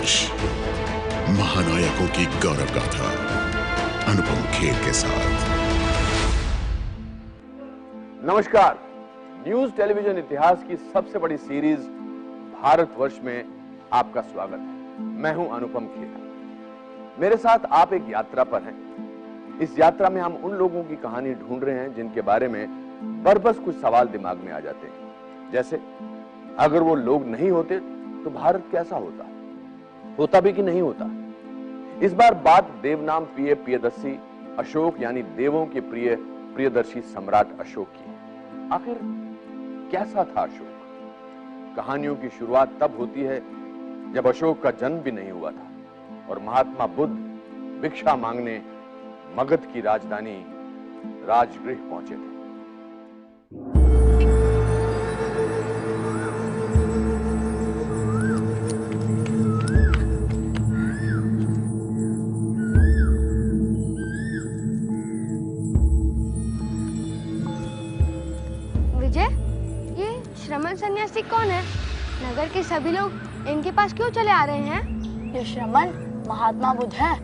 संघर्ष, महानायकों की गौरव गाथा अनुपम खेर के साथ। नमस्कार। न्यूज टेलीविजन इतिहास की सबसे बड़ी सीरीज भारतवर्ष में आपका स्वागत है। मैं हूं अनुपम खेर। मेरे साथ आप एक यात्रा पर हैं। इस यात्रा में हम उन लोगों की कहानी ढूंढ रहे हैं जिनके बारे में बरबस कुछ सवाल दिमाग में आ जाते हैं, जैसे अगर वो लोग नहीं होते तो भारत कैसा होता भी कि नहीं होता। इस बार बात देवनाम प्रिय प्रियदर्शी अशोक यानी देवों के प्रिय प्रियदर्शी सम्राट अशोक की है। आखिर कैसा था अशोक? कहानियों की शुरुआत तब होती है जब अशोक का जन्म भी नहीं हुआ था और महात्मा बुद्ध भिक्षा मांगने मगध की राजधानी राजगृह पहुंचे थे। श्रमण सन्यासी कौन है? नगर के सभी लोग इनके पास क्यों चले आ रहे हैं? ये श्रमण महात्मा बुद्ध हैं।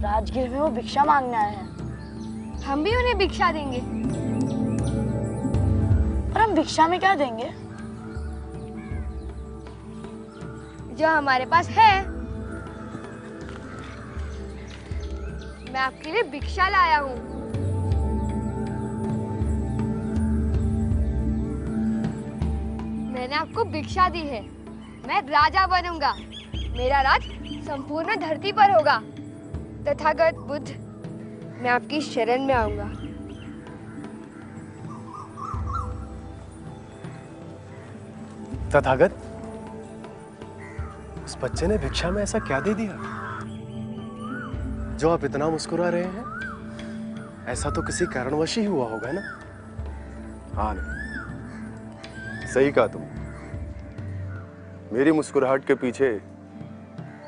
राजगृह में वो भिक्षा मांगने आए हैं। हम भी उन्हें भिक्षा देंगे। पर हम भिक्षा में क्या देंगे? जो हमारे पास है। मैं आपके लिए भिक्षा लाया हूँ। मैंने आपको भिक्षा दी है। मैं राजा बनूंगा। मेरा राज संपूर्ण धरती पर होगा। तथागत बुद्ध, मैं आपकी शरण में आऊंगा। तथागत, उस बच्चे ने भिक्षा में ऐसा क्या दे दिया जो आप इतना मुस्कुरा रहे हैं? ऐसा तो किसी कारणवश ही हुआ होगा ना? हाँ नहीं, सही कहा तुम। मेरी मुस्कुराहट के पीछे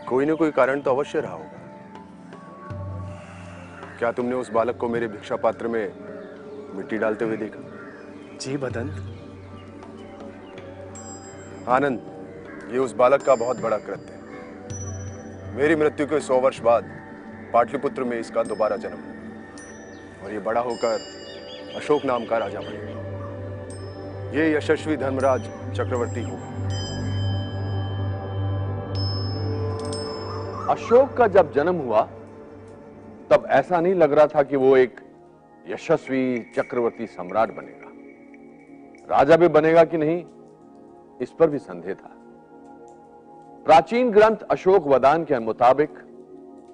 कोई ना कोई कारण तो अवश्य रहा होगा। क्या तुमने उस बालक को मेरे भिक्षा पात्र में मिट्टी डालते हुए देखा? जी बदंत। आनंद, ये उस बालक का बहुत बड़ा कृत्य है। मेरी मृत्यु के 100 वर्ष बाद पाटलिपुत्र में इसका दोबारा जन्म हुआ और ये बड़ा होकर अशोक नाम का राजा बनेगा। ये यशस्वी धर्मराज चक्रवर्ती होगा। अशोक का जब जन्म हुआ तब ऐसा नहीं लग रहा था कि वो एक यशस्वी चक्रवर्ती सम्राट बनेगा। राजा भी बनेगा कि नहीं, इस पर भी संदेह था। प्राचीन ग्रंथ अशोक वदान के मुताबिक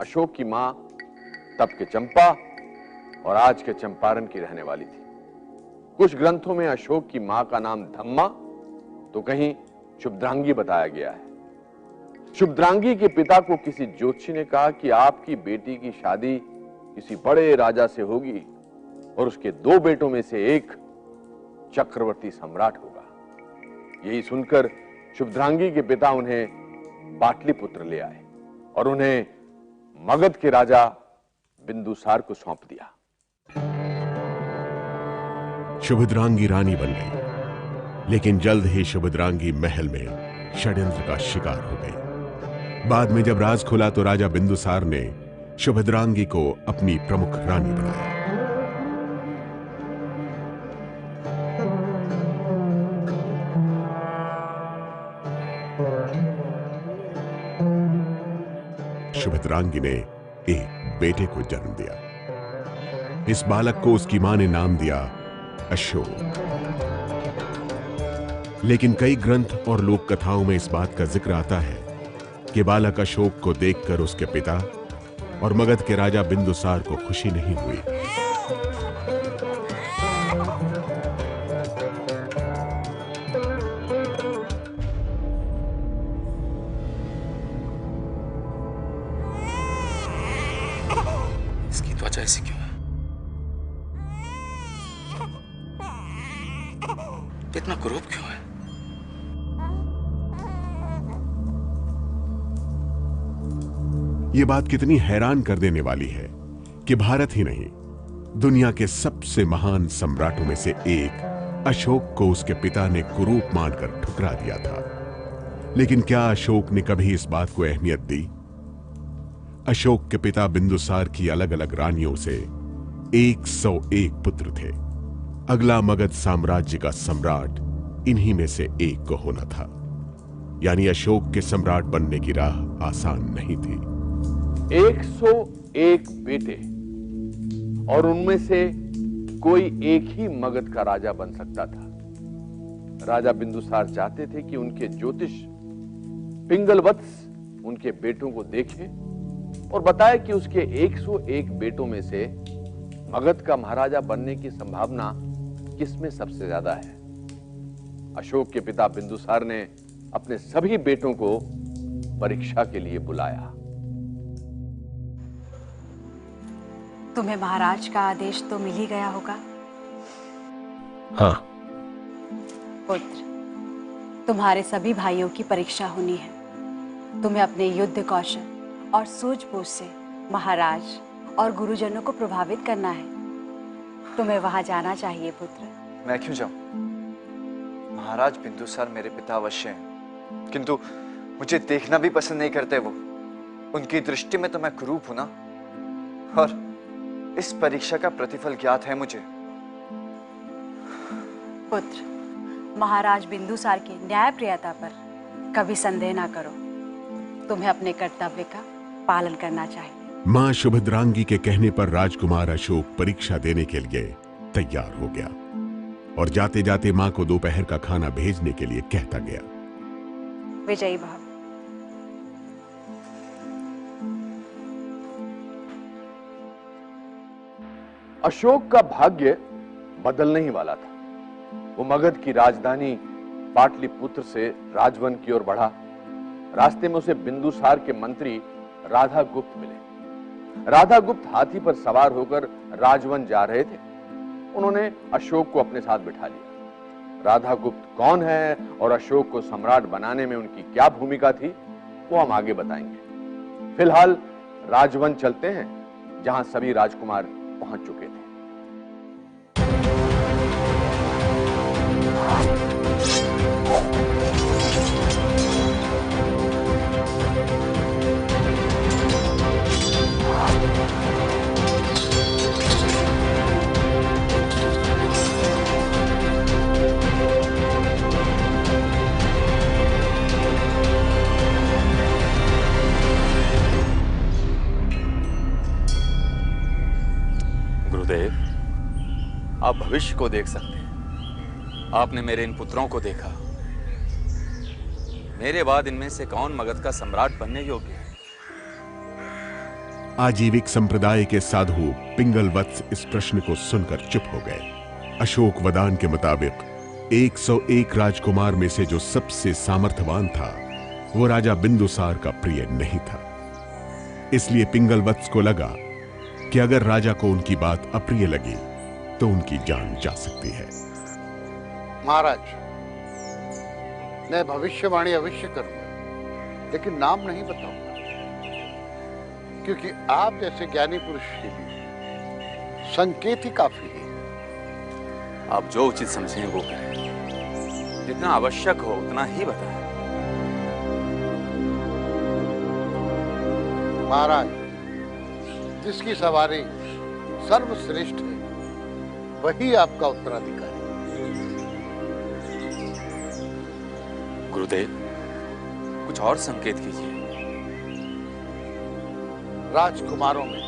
अशोक की मां तब के चंपा और आज के चंपारण की रहने वाली थी। कुछ ग्रंथों में अशोक की मां का नाम धम्मा तो कहीं शुभद्रांगी बताया गया है। शुभद्रांगी के पिता को किसी ज्योतिषी ने कहा कि आपकी बेटी की शादी किसी बड़े राजा से होगी और उसके 2 बेटों में से एक चक्रवर्ती सम्राट होगा। यही सुनकर शुभद्रांगी के पिता उन्हें पाटलिपुत्र ले आए और उन्हें मगध के राजा बिंदुसार को सौंप दिया। शुभद्रांगी रानी बन गई, लेकिन जल्द ही शुभद्रांगी महल में षड्यंत्र का शिकार हो गई। बाद में जब राज खुला तो राजा बिंदुसार ने शुभद्रांगी को अपनी प्रमुख रानी बनाया। शुभद्रांगी ने एक बेटे को जन्म दिया। इस बालक को उसकी मां ने नाम दिया अशोक। लेकिन कई ग्रंथ और लोक कथाओं में इस बात का जिक्र आता है कि बालक अशोक को देखकर उसके पिता और मगध के राजा बिंदुसार को खुशी नहीं हुई। इसकी त्वचा ऐसी क्यों है? इतना क्रूर क्यों है? यह बात कितनी हैरान कर देने वाली है कि भारत ही नहीं, दुनिया के सबसे महान सम्राटों में से एक अशोक को उसके पिता ने कुरूप मानकर ठुकरा दिया था। लेकिन क्या अशोक ने कभी इस बात को अहमियत दी? अशोक के पिता बिंदुसार की अलग अलग रानियों से 101 पुत्र थे। अगला मगध साम्राज्य का सम्राट इन्हीं में से एक को होना था। यानी अशोक के सम्राट बनने की राह आसान नहीं थी। 101 बेटे और उनमें से कोई एक ही मगध का राजा बन सकता था। राजा बिंदुसार चाहते थे कि उनके ज्योतिष पिंगलवत्स उनके बेटों को देखे और बताए कि उसके 101 बेटों में से मगध का महाराजा बनने की संभावना किसमें सबसे ज्यादा है। अशोक के पिता बिंदुसार ने अपने सभी बेटों को परीक्षा के लिए बुलाया। तुम्हें महाराज का आदेश तो मिल ही गया होगा। हाँ। पुत्र, तुम्हारे सभी भाइयों की परीक्षा होनी है। तुम्हें अपने युद्ध कौशल और सूझबूझ से महाराज और गुरुजनों को प्रभावित करना है। तुम्हें वहां जाना चाहिए पुत्र। मैं क्यों जाऊं? महाराज बिंदुसार मेरे पिता अवश्य हैं, किंतु मुझे देखना भी पसंद नहीं करते वो। उनकी दृष्टि में तो मैं कुरूप हूं ना, और इस परीक्षा का प्रतिफल ज्ञात है मुझे। पुत्र, महाराज बिंदुसार की न्यायप्रियता पर कभी संदेह ना करो। तुम्हें अपने कर्तव्य का पालन करना चाहिए। मां सुभद्रांगी के कहने पर राजकुमार अशोक परीक्षा देने के लिए तैयार हो गया और जाते जाते मां को दोपहर का खाना भेजने के लिए कहता गया। विजयी भव। अशोक का भाग्य बदलने ही वाला था। वो मगध की राजधानी पाटलिपुत्र से राजवन की ओर बढ़ा। रास्ते में उसे बिंदुसार के मंत्री राधागुप्त मिले। राधागुप्त हाथी पर सवार होकर राजवन जा रहे थे। उन्होंने अशोक को अपने साथ बिठा लिया। राधागुप्त कौन है और अशोक को सम्राट बनाने में उनकी क्या भूमिका थी, वो हम आगे बताएंगे। फिलहाल राजवन चलते हैं, जहां सभी राजकुमार पहुंच चुके थे। गुरुदेव, आप भविष्य को देख सकते हैं। आपने मेरे इन पुत्रों को देखा। मेरे बाद इनमें से कौन मगध का सम्राट बनने योग्य है? आजीविक संप्रदाय के साधु पिंगलवत्स इस प्रश्न को सुनकर चुप हो गए। अशोक वदान के मुताबिक 101 राजकुमार में से जो सबसे सामर्थ्यवान था, वो राजा बिंदुसार का प्रिय नहीं था। इसलिए पिंगलवत्स को लगा कि अगर राजा को उनकी बात अप्रिय लगी तो उनकी जान जा सकती है। महाराज, मैं भविष्यवाणी अवश्य करूंगा, लेकिन नाम नहीं बताऊंगा, क्योंकि आप जैसे ज्ञानी पुरुष के लिए संकेत ही काफी है। आप जो उचित समझें वो करें। जितना आवश्यक हो उतना ही बताएं। महाराज, जिसकी सवारी सर्वश्रेष्ठ है, वही आपका उत्तराधिकारी। गुरुदेव, कुछ और संकेत कीजिए। राजकुमारों में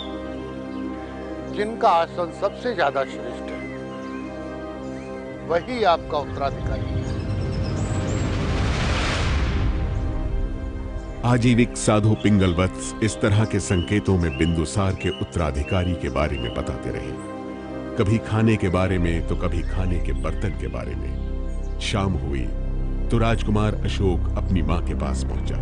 जिनका आसन सबसे ज्यादा श्रेष्ठ है, वही आपका उत्तराधिकारी है। आजीविक साधु पिंगलवत्स इस तरह के संकेतों में बिंदुसार के उत्तराधिकारी के बारे में बताते रहे। कभी खाने के बारे में तो कभी खाने के बर्तन के बारे में। शाम हुई तो राजकुमार अशोक अपनी मां के पास पहुंचा।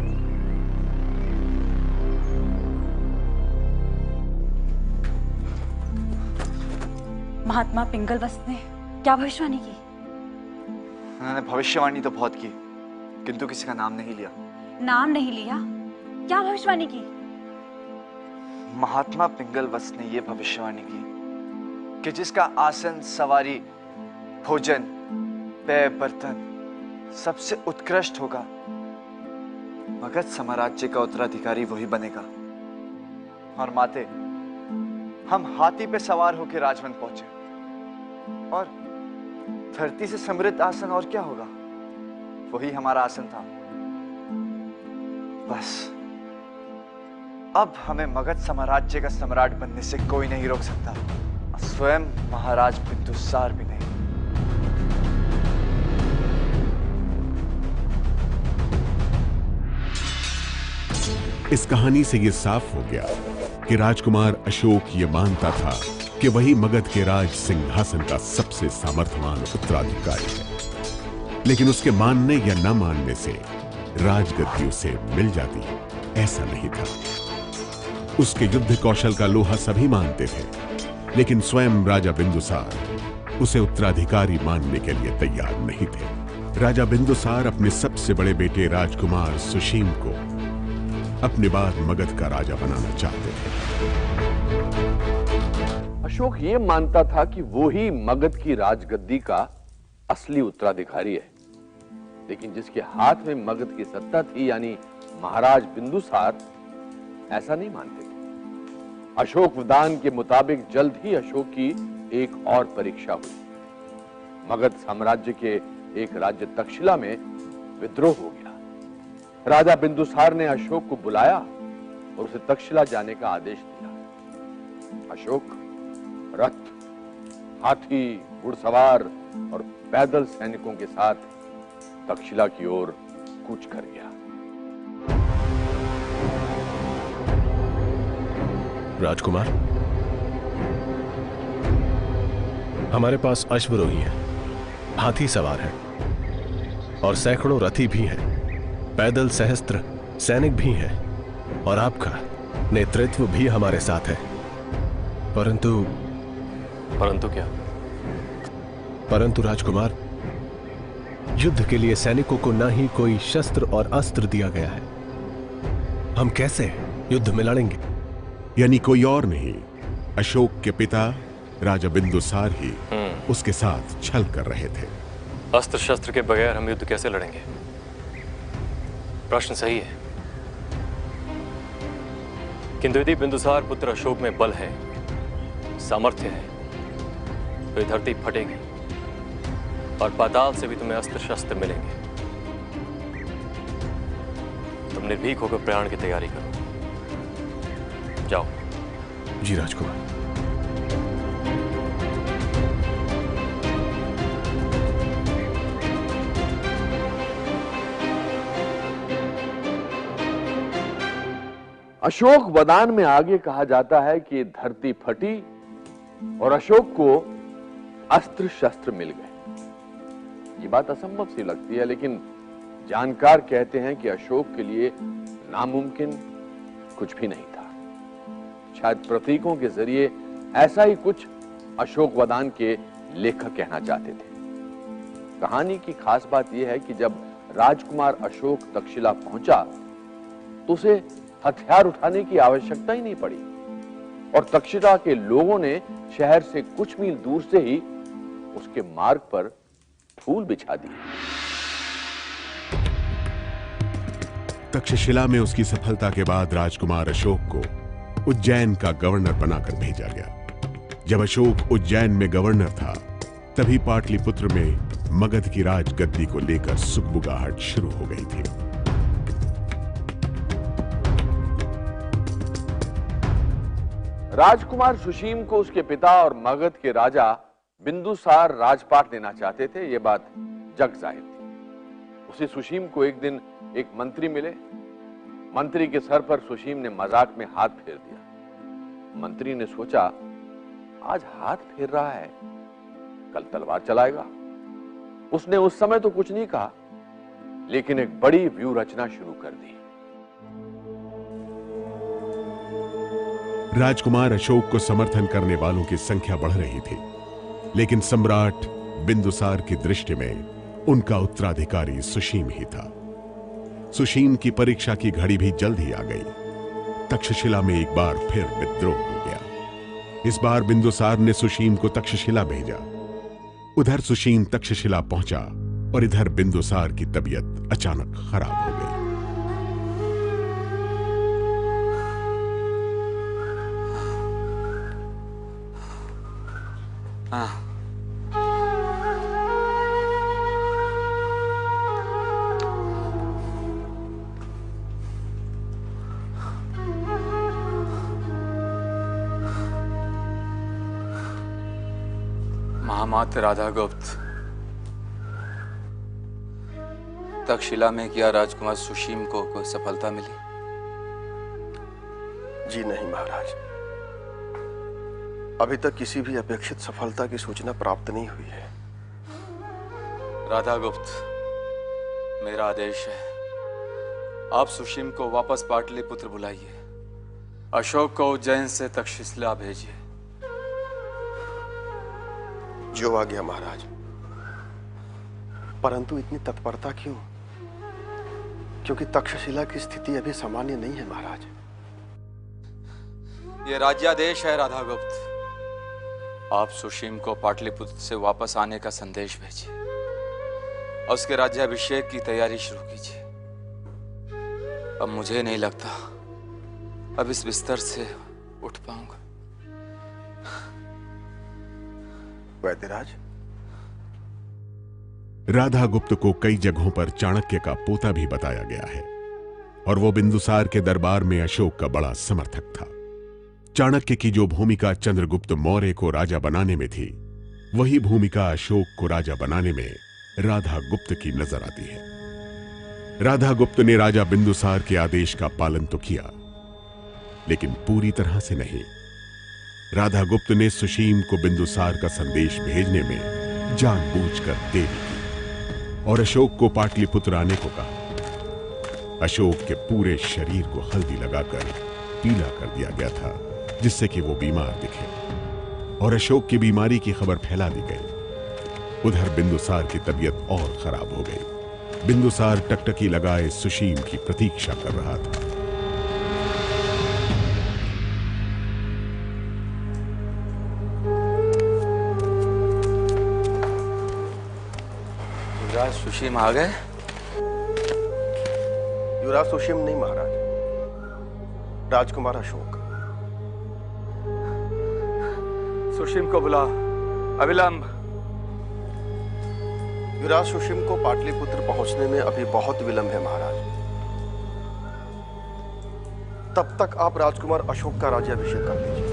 महात्मा पिंगलवत्स ने क्या भविष्यवाणी की? उन्होंने भविष्यवाणी तो बहुत की, किंतु किसी का नाम नहीं लिया। नाम नहीं लिया? क्या भविष्यवाणी की? महात्मा पिंगलवत्स ने यह भविष्यवाणी की कि जिसका आसन, सवारी, भोजन, पेय, बर्तन सबसे उत्कृष्ट होगा, मगध साम्राज्य का उत्तराधिकारी वही बनेगा। और माते, हम हाथी पे सवार होकर राजमहल पहुंचे और धरती से समृद्ध आसन और क्या होगा, वही हमारा आसन था। बस अब हमें मगध साम्राज्य का सम्राट बनने से कोई नहीं रोक सकता, स्वयं महाराज बिंदुसार भी नहीं। इस कहानी से यह साफ हो गया कि राजकुमार अशोक ये मानता था कि वही मगध के राज सिंहासन का सबसे सामर्थ्यवान उत्तराधिकारी है, लेकिन उसके मानने या न मानने से राजगद्दी उसे मिल जाती, ऐसा नहीं था। उसके युद्ध कौशल का लोहा सभी मानते थे, लेकिन स्वयं राजा बिंदुसार उसे उत्तराधिकारी मानने के लिए तैयार नहीं थे। राजा बिंदुसार अपने सबसे बड़े बेटे राजकुमार सुशीम को अपने बाद मगध का राजा बनाना चाहते थे। अशोक ये मानता था कि वो ही मगध की राजगद्दी का असली उत्तराधिकारी है, लेकिन जिसके हाथ में मगध की सत्ता थी यानी महाराज बिंदुसार ऐसा नहीं मानते थे। अशोक वदान के मुताबिक जल्द ही अशोक की एक और परीक्षा हुई। मगध साम्राज्य के एक राज्य तक्षशिला में विद्रोह हो गया। राजा बिंदुसार ने अशोक को बुलाया और उसे तक्षशिला जाने का आदेश दिया। अशोक रथ, हाथी, घुड़सवार और पैदल सैनिकों के साथ तक्षशिला की ओर कूच कर गया। राजकुमार, हमारे पास अश्वरोही है, हाथी सवार है और सैकड़ों रथी भी हैं, पैदल सहस्त्र सैनिक भी हैं और आपका नेतृत्व भी हमारे साथ है। परंतु क्या? परंतु राजकुमार, युद्ध के लिए सैनिकों को न ही कोई शस्त्र और अस्त्र दिया गया है। हम कैसे युद्ध में लड़ेंगे? यानी कोई और नहीं, अशोक के पिता राजा बिंदुसार ही उसके साथ छल कर रहे थे। अस्त्र शस्त्र के बगैर हम युद्ध कैसे लड़ेंगे? प्रश्न सही है, किंतु यदि बिंदुसार पुत्र अशोक में बल है, सामर्थ्य है, तो ये धरती फटेगी और पाताल से भी तुम्हें अस्त्र शस्त्र मिलेंगे। तुम निर्भीक होकर प्रयाण की तैयारी करो। जाओ। जी राजकुमार। अशोक वदान में आगे कहा जाता है कि धरती फटी और अशोक को अस्त्र शस्त्र मिल गए। ये बात असंभव सी लगती है, लेकिन जानकार कहते हैं कि अशोक के लिए नामुमकिन कुछ भी नहीं था। शायद प्रतीकों के जरिए ऐसा ही कुछ अशोक वदान के लेखक कहना चाहते थे। कहानी की खास बात यह है कि जब राजकुमार अशोक तक्षशिला पहुंचा तो उसे हथियार उठाने की आवश्यकता ही नहीं पड़ी और तक्षशिला के लोगों ने शहर से कुछ मील दूर से ही उसके मार्ग पर फूल बिछा दिए। तक्षशिला में उसकी सफलता के बाद राजकुमार अशोक को उज्जैन का गवर्नर बनाकर भेजा गया। जब अशोक उज्जैन में गवर्नर था, तभी पाटलिपुत्र में मगध की राजगद्दी को लेकर सुगबुगाहट शुरू हो गई थी। राजकुमार सुशीम को उसके पिता और मगध के राजा बिंदुसार राजपाट देना चाहते थे, यह बात जग जाहिर थी। उसे सुशीम को एक दिन एक मंत्री मिले। मंत्री के सर पर सुशीम ने मजाक में हाथ फेर दिया। मंत्री ने सोचा, आज हाथ फेर रहा है, कल तलवार चलाएगा। उसने उस समय तो कुछ नहीं कहा, लेकिन एक बड़ी व्यूह रचना शुरू कर दी। राजकुमार अशोक को समर्थन करने वालों की संख्या बढ़ रही थी, लेकिन सम्राट बिंदुसार की दृष्टि में उनका उत्तराधिकारी सुशीम ही था। सुशीम की परीक्षा की घड़ी भी जल्द ही आ गई। तक्षशिला में एक बार फिर विद्रोह हो गया। इस बार बिंदुसार ने सुशीम को तक्षशिला भेजा। उधर सुशीम तक्षशिला पहुंचा और इधर बिंदुसार की तबीयत अचानक खराब हो गई। हाँ। महामात्र राधा गुप्त, तक्षशिला में क्या राजकुमार सुशीम को कोई सफलता मिली? जी नहीं महाराज, अभी तक किसी भी अपेक्षित सफलता की सूचना प्राप्त नहीं हुई है। राधा गुप्त, मेरा आदेश है, आप सुशीम को वापस पाटलिपुत्र बुलाइए। अशोक को उज्जैन से तक्षशिला भेजिए। जो आ गया महाराज, परंतु इतनी तत्परता क्यों? क्योंकि तक्षशिला की स्थिति अभी सामान्य नहीं है महाराज। यह राज्यादेश है राधा गुप्त। आप सुशीम को पाटलिपुत्र से वापस आने का संदेश भेजिए और उसके राज्याभिषेक की तैयारी शुरू कीजिए। अब मुझे नहीं लगता अब इस बिस्तर से उठ पाऊंगा। वैद्यराज, राधा गुप्त को कई जगहों पर चाणक्य का पोता भी बताया गया है और वो बिंदुसार के दरबार में अशोक का बड़ा समर्थक था। चाणक्य की जो भूमिका चंद्रगुप्त मौर्य को राजा बनाने में थी, वही भूमिका अशोक को राजा बनाने में राधा गुप्त की नजर आती है। राधा गुप्त ने राजा बिंदुसार के आदेश का पालन तो किया, लेकिन पूरी तरह से नहीं। राधा गुप्त ने सुशीम को बिंदुसार का संदेश भेजने में जानबूझकर देरी की और अशोक को पाटलिपुत्र आने को कहा। अशोक के पूरे शरीर को हल्दी लगाकर पीला कर दिया गया था, जिससे कि वो बीमार दिखे और अशोक की बीमारी की खबर फैला दी गई। उधर बिंदुसार की तबीयत और खराब हो गई। बिंदुसार टकटकी लगाए सुशीम की प्रतीक्षा कर रहा था। युवराज सुशीम आ गए? युवराज सुशीम नहीं महाराज, राजकुमार अशोक। सुशीम को बुला अविलंब। युवराज सुशीम को पाटलिपुत्र पहुंचने में अभी बहुत विलंब है महाराज। तब तक आप राजकुमार अशोक का राज्याभिषेक कर दीजिए।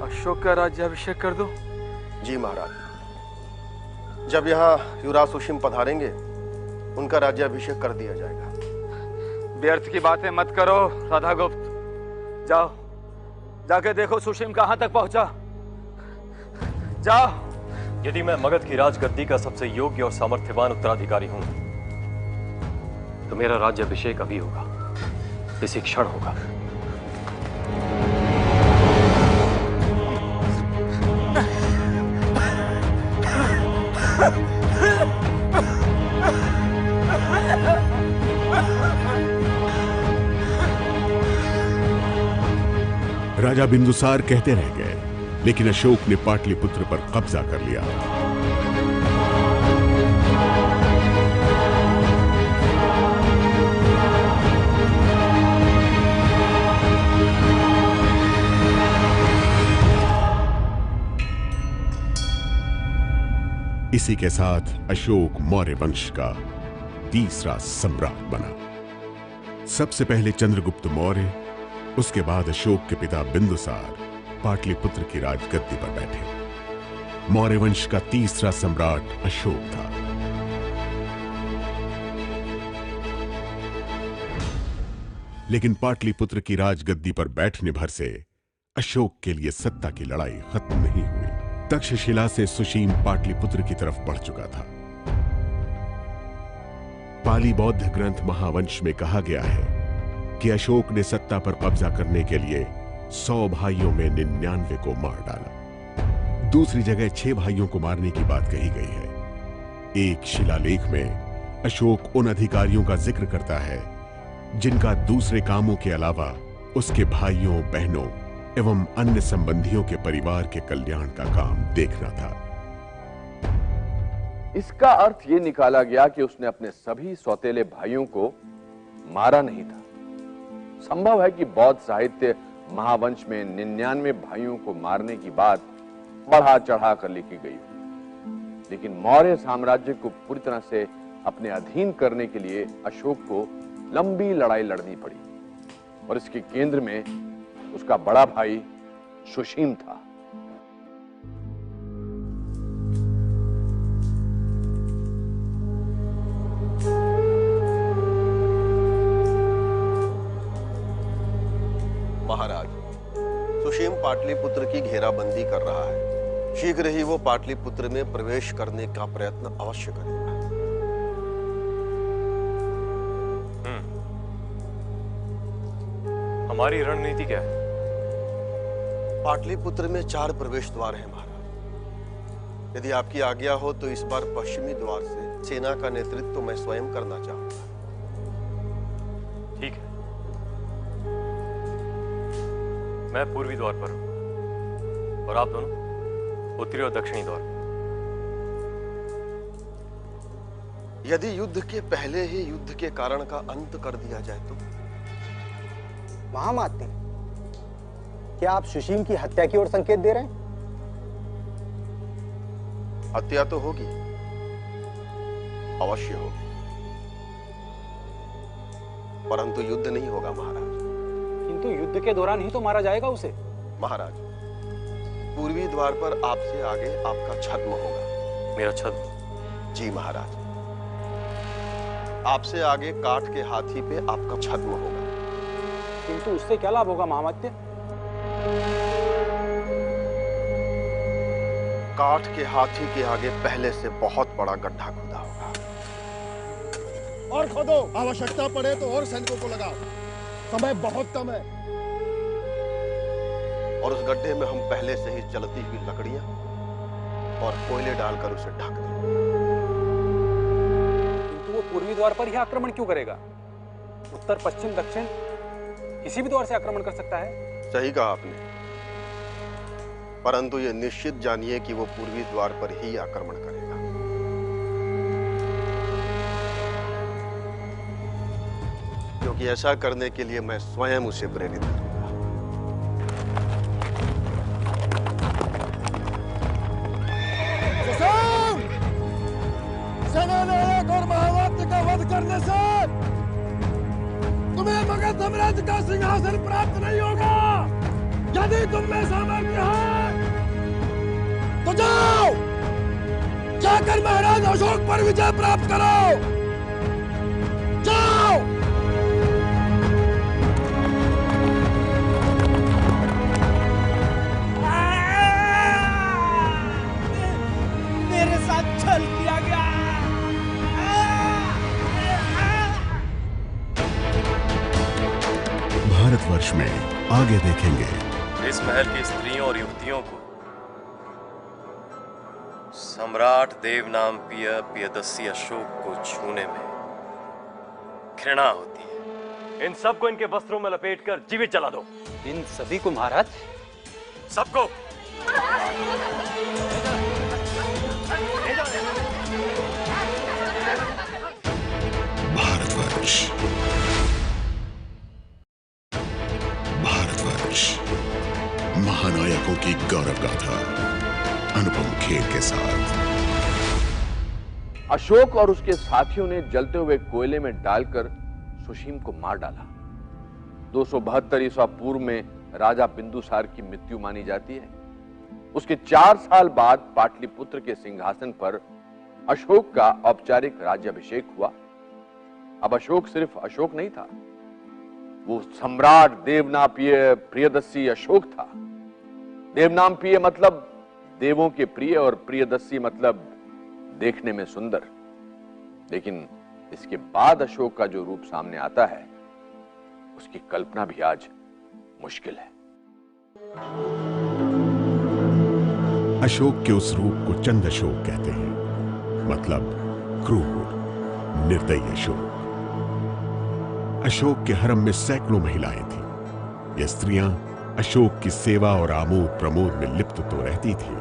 अशोक का राज्याभिषेक कर दो? जी महाराज, जब यहाँ युवराज सुशीम पधारेंगे, उनका राज्याभिषेक कर दिया जाएगा। व्यर्थ की बातें मत करो राधा गुप्त। जाओ, जाके देखो सुशीम कहां तक पहुंचा। जाओ। यदि मैं मगध की राजगद्दी का सबसे योग्य और सामर्थ्यवान उत्तराधिकारी हूं, तो मेरा राज्याभिषेक अभी होगा, इसी क्षण होगा। राजा बिंदुसार कहते रह गए, लेकिन अशोक ने पाटलिपुत्र पर कब्जा कर लिया। इसी के साथ अशोक मौर्य वंश का तीसरा सम्राट बना। सबसे पहले चंद्रगुप्त मौर्य, उसके बाद अशोक के पिता बिंदुसार पाटलिपुत्र की राजगद्दी पर बैठे। मौर्य वंश का तीसरा सम्राट अशोक था। लेकिन पाटलिपुत्र की राजगद्दी पर बैठने भर से अशोक के लिए सत्ता की लड़ाई खत्म नहीं हुई। तक्षशिला से सुशीम पाटलिपुत्र की तरफ बढ़ चुका था। पाली बौद्ध ग्रंथ महावंश में कहा गया है कि अशोक ने सत्ता पर कब्जा करने के लिए 100 भाइयों में 99 को मार डाला। दूसरी जगह 6 भाइयों को मारने की बात कही गई है। एक शिलालेख में अशोक उन अधिकारियों का जिक्र करता है जिनका दूसरे कामों के अलावा उसके भाइयों, बहनों एवं अन्य संबंधियों के परिवार के कल्याण का काम देखना था। इसका अर्थ यह निकाला गया कि उसने अपने सभी सौतेले भाइयों को मारा नहीं था। संभव है कि बौद्ध साहित्य महावंश में 99 भाइयों को मारने की बात बढ़ा चढ़ा कर लिखी गई हो, लेकिन मौर्य साम्राज्य को पूरी तरह से अपने अधीन करने के लिए अशोक को लंबी लड़ाई लड़नी पड़ी और इसके केंद्र में उसका बड़ा भाई सुशीम था। महाराज, सुशीम पाटलिपुत्र की घेराबंदी कर रहा है। शीघ्र ही वो पाटलिपुत्र में प्रवेश करने का प्रयत्न अवश्य करेगा। हमारी रणनीति क्या है? पाटलिपुत्र में 4 प्रवेश द्वार हैं महाराज। यदि आपकी आज्ञा हो तो इस बार पश्चिमी द्वार से सेना का नेतृत्व मैं स्वयं करना चाहूंगा। ठीक है, मैं पूर्वी द्वार पर हूं और आप दोनों उत्तरी और दक्षिणी द्वार। यदि युद्ध के पहले ही युद्ध के कारण का अंत कर दिया जाए तो? महामात्य, क्या आप सुशीम की हत्या की ओर संकेत दे रहे हैं? हत्या तो होगी, अवश्य होगी, परंतु युद्ध नहीं होगा महाराज। किंतु युद्ध के दौरान ही तो मारा जाएगा उसे। महाराज, पूर्वी द्वार पर आपसे आगे आपका छद्म होगा। मेरा छद्म? जी महाराज, आपसे आगे काठ के हाथी पे आपका छद्म होगा। किंतु उससे क्या लाभ होगा महामात्य? काठ के हाथी के आगे पहले से बहुत बड़ा गड्ढा खुदा होगा। और खोदो, आवश्यकता पड़े तो और सैनिकों को लगाओ, समय बहुत कम है। और उस गड्ढे में हम पहले से ही जलती हुई लकड़ियां और कोयले डालकर उसे ढक दें। किंतु वो पूर्वी द्वार पर ही आक्रमण क्यों करेगा? उत्तर, पश्चिम, दक्षिण किसी भी द्वार से आक्रमण कर सकता है। सही कहा आपने, परंतु ये निश्चित जानिए कि वो पूर्वी द्वार पर ही आक्रमण करेगा। क्योंकि ऐसा करने के लिए मैं स्वयं उसे प्रेरित करूंगा। सेनानायक और महामात्य का वध करने से तुम्हें मगध साम्राज्य का सिंहासन प्राप्त नहीं होगा। यदि तुम में सामर्थ्य है तो जाओ, जाकर महाराज अशोक पर विजय प्राप्त करो। जाओ। मेरे साथ छल किया गया। भारतवर्ष में आगे देखेंगे। इस महल की स्त्रियों और युवतियों को सम्राट देवनाम प्रियदर्शी अशोक को छूने में घृणा होती है। इन सबको इनके वस्त्रों में लपेटकर जीवित जला दो। इन सभी को महाराज? सबको। भारतवर्ष, महानायकों की गौरव गाथा अनुपम खेर के साथ। अशोक और उसके साथियों ने जलते हुए कोयले में डालकर सुशीम को मार डाला। 272 ईसा पूर्व में राजा बिंदुसार की मृत्यु मानी जाती है। उसके 4 साल बाद पाटलिपुत्र के सिंहासन पर अशोक का औपचारिक राज्याभिषेक हुआ। अब अशोक सिर्फ अशोक नहीं था, वो सम्राट देवनाप्रिय प्रियदर्शी अशोक था। देवनाप्रिय मतलब देवों के प्रिय और प्रियदर्शी मतलब देखने में सुंदर। लेकिन इसके बाद अशोक का जो रूप सामने आता है उसकी कल्पना भी आज मुश्किल है। अशोक के उस रूप को चंद अशोक कहते हैं, मतलब क्रूर, निर्दयी अशोक। अशोक के हरम में सैकड़ों महिलाएं थीं। ये स्त्रियां अशोक की सेवा और आमोद प्रमोद में लिप्त तो रहती थीं,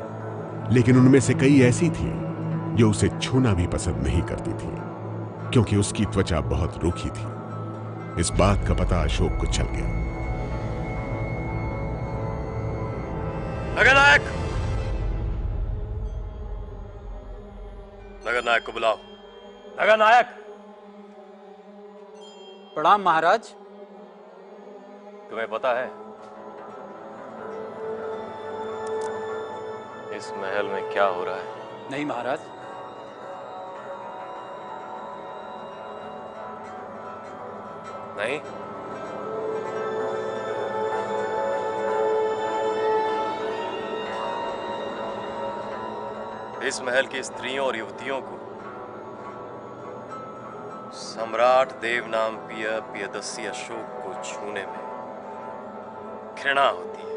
लेकिन उनमें से कई ऐसी थीं जो उसे छूना भी पसंद नहीं करती थीं, क्योंकि उसकी त्वचा बहुत रूखी थी। इस बात का पता अशोक को चल गया। नगरनायक, नायक को बुलाओ। नगर नायक। प्रणाम महाराज। तुम्हें पता है इस महल में क्या हो रहा है? नहीं महाराज। नहीं? इस महल की स्त्रियों और युवतियों को सम्राट देवनाम प्रियदर्शी अशोक को छूने में घृणा होती है।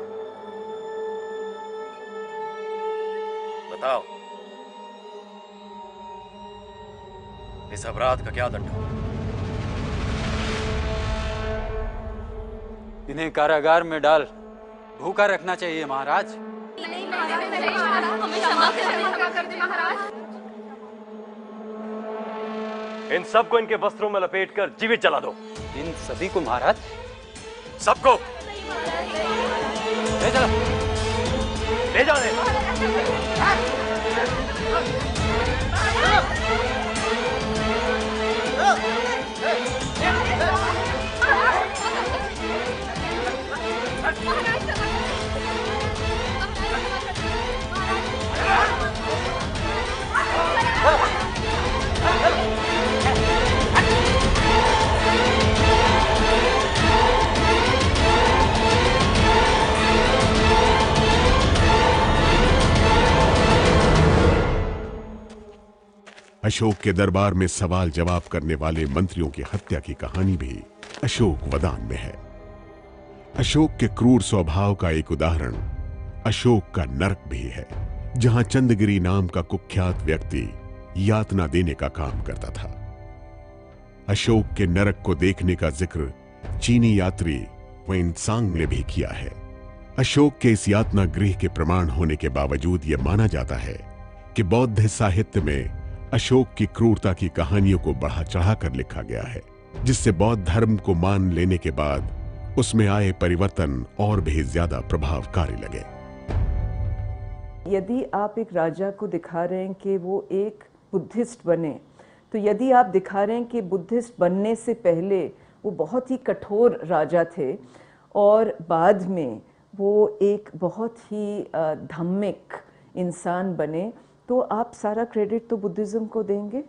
बताओ, इस अपराध का क्या दंड हो? इन्हें कारागार में डाल भूखा रखना चाहिए महाराज। इन सबको इनके वस्त्रों में लपेटकर जीवित जला दो। इन सभी को महाराज? सबको ले चलो। ले जाने। अशोक के दरबार में सवाल जवाब करने वाले मंत्रियों की हत्या की कहानी भी अशोक वदान में है। अशोक के क्रूर स्वभाव का एक उदाहरण अशोक का नरक भी है, जहां चंद्रगिरी नाम का कुख्यात व्यक्ति यातना देने का काम करता था। अशोक के नरक को देखने का जिक्र चीनी यात्री वेनसांग ने भी किया है। अशोक के इस यातना गृह के प्रमाण होने के बावजूद यह माना जाता है कि बौद्ध साहित्य में अशोक की क्रूरता की कहानियों को बढ़ा चढ़ाकर लिखा गया है, जिससे बौद्ध धर्म को मान लेने के बाद उसमें आए परिवर्तन और भी ज्यादा प्रभावकारी लगे। यदि आप एक राजा को दिखा रहे हैं कि वो एक बुद्धिस्ट बने, तो यदि आप दिखा रहे हैं कि बुद्धिस्ट बनने से पहले वो बहुत ही कठोर राजा थे और बाद में वो एक बहुत ही धार्मिक इंसान बने, तो आप सारा क्रेडिट तो बुद्धिज़्म को देंगे।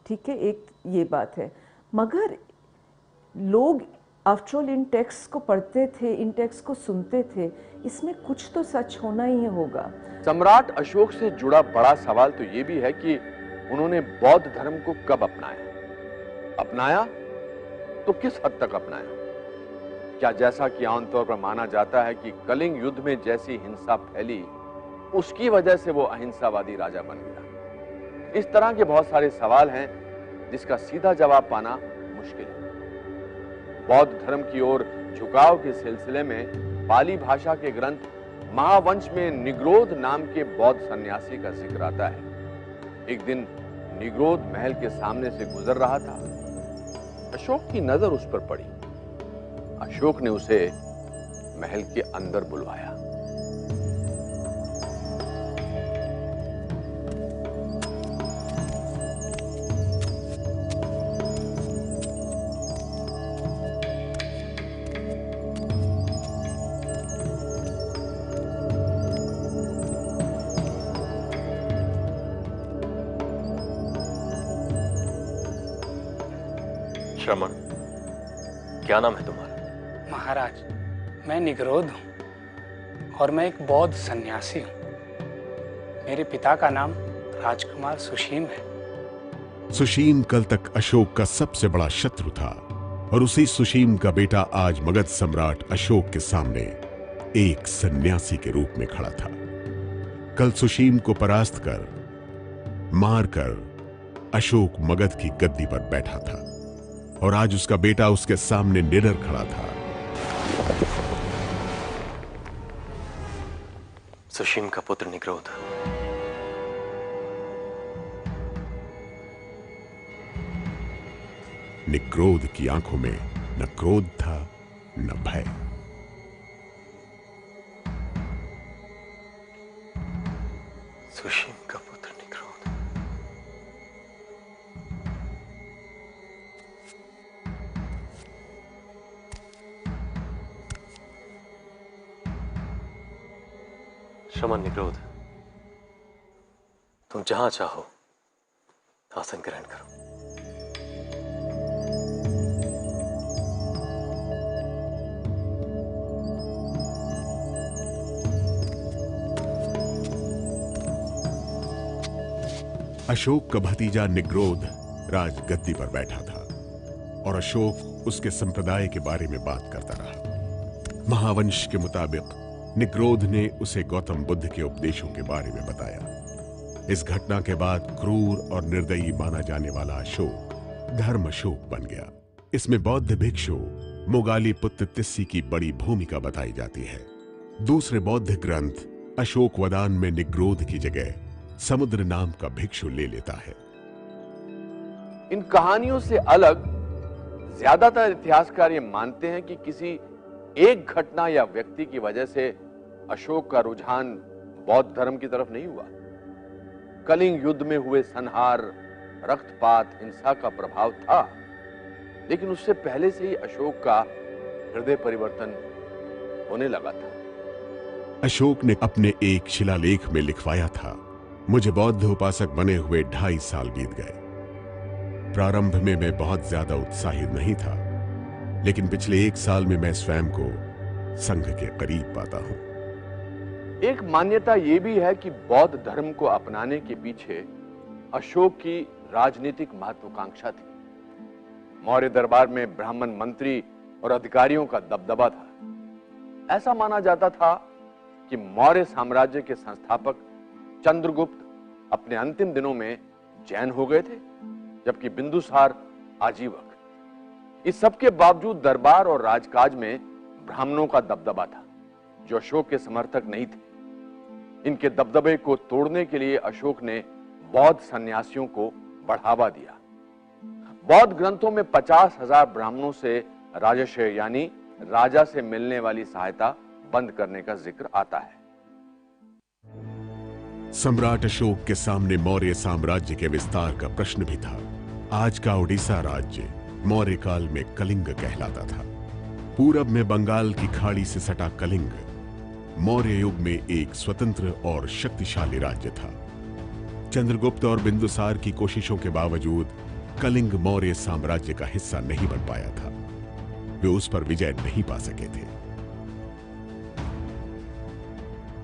ठीक है, एक ये बात है। मगर लोग आफ्टर ऑल इन टेक्स्ट को पढ़ते थे, इन टेक्स्ट को सुनते थे, इसमें कुछ तो सच होना ही होगा। सम्राट अशोक से जुड़ा बड़ा सवाल तो ये भी है कि उन्होंने बौद्ध धर्म को कब अपनाया तो किस हद तक अपनाया? क्या जैसा कि आमतौर पर माना जाता है कि कलिंग युद्ध में जैसी हिंसा फैली, उसकी वजह से वो अहिंसावादी राजा बन गया? इस तरह के बहुत सारे सवाल हैं जिसका सीधा जवाब पाना मुश्किल है। बौद्ध धर्म की ओर झुकाव के सिलसिले में पाली भाषा के ग्रंथ महावंश में निग्रोध नाम के बौद्ध सन्यासी का जिक्र आता है। एक दिन निग्रोध महल के सामने से गुजर रहा था। अशोक की नजर उस पर पड़ी। अशोक ने उसे महल के अंदर बुलवाया। श्रमण, क्या नाम है तुम्हारा? महाराज, मैं निग्रोध हूँ और मैं एक बौद्ध सन्यासी हूँ। मेरे पिता का नाम राजकुमार सुशीम है। सुशीम कल तक अशोक का सबसे बड़ा शत्रु था और उसी सुशीम का बेटा आज मगध सम्राट अशोक के सामने एक सन्यासी के रूप में खड़ा था। कल सुशीम को परास्त कर, मारकर अशोक मगध की गद्दी पर बैठा था और आज उसका बेटा उसके सामने निडर खड़ा था। सुशीम का पुत्र निग्रोध। निग्रोध की आंखों में न क्रोध था न भय। सुशीम का पुत्र निग्रोध। शमन निग्रोध, तुम जहां चाहो आसन ग्रहण करो। अशोक का भतीजा निग्रोध राजगद्दी पर बैठा था और अशोक उसके संप्रदाय के बारे में बात करता रहा। महावंश के मुताबिक निग्रोध ने उसे गौतम बुद्ध के उपदेशों के बारे में बताया। इस घटना के बाद क्रूर और निर्दयी माना जाने वाला अशोक धर्म अशोक बन गया। इसमें बौद्ध भिक्षु मोगाली पुत्र तिस्सी की बड़ी भूमिका बताई जाती है। दूसरे बौद्ध ग्रंथ अशोक वदान में निग्रोध की जगह समुद्र नाम का भिक्षु ले लेता है। इन कहानियों से अलग ज्यादातर इतिहासकार ये मानते हैं कि किसी एक घटना या व्यक्ति की वजह से अशोक का रुझान बौद्ध धर्म की तरफ नहीं हुआ। कलिंग युद्ध में हुए संहार, रक्तपात, हिंसा का प्रभाव था, लेकिन उससे पहले से ही अशोक का हृदय परिवर्तन होने लगा था। अशोक ने अपने एक शिलालेख में लिखवाया था, मुझे बौद्ध उपासक बने हुए 2.5 साल बीत गए। प्रारंभ में मैं बहुत ज्यादा उत्साहित नहीं था, लेकिन पिछले 1 साल में मैं स्वयं को संघ के करीब पाता हूं। एक मान्यता यह भी है कि बौद्ध धर्म को अपनाने के पीछे अशोक की राजनीतिक महत्वाकांक्षा थी। मौर्य दरबार में ब्राह्मण मंत्री और अधिकारियों का दबदबा था। ऐसा माना जाता था कि मौर्य साम्राज्य के संस्थापक चंद्रगुप्त अपने अंतिम दिनों में जैन हो गए थे, जबकि बिंदुसार आजीवक। इस सब के बावजूद दरबार और राजकाज में ब्राह्मणों का दबदबा था, जो अशोक के समर्थक नहीं थे। इनके दबदबे को तोड़ने के लिए अशोक ने बौद्ध सन्यासियों को बढ़ावा दिया। बौद्ध ग्रंथों में 50,000 ब्राह्मणों से राजश्रय यानी राजा से मिलने वाली सहायता बंद करने का जिक्र आता है। सम्राट अशोक के सामने मौर्य साम्राज्य के विस्तार का प्रश्न भी था। आज का उड़ीसा राज्य मौर्य काल में कलिंग कहलाता था। पूरब में बंगाल की खाड़ी से सटा कलिंग मौर्य युग में एक स्वतंत्र और शक्तिशाली राज्य था। चंद्रगुप्त और बिंदुसार की कोशिशों के बावजूद कलिंग मौर्य साम्राज्य का हिस्सा नहीं बन पाया था। वे उस पर विजय नहीं पा सके थे।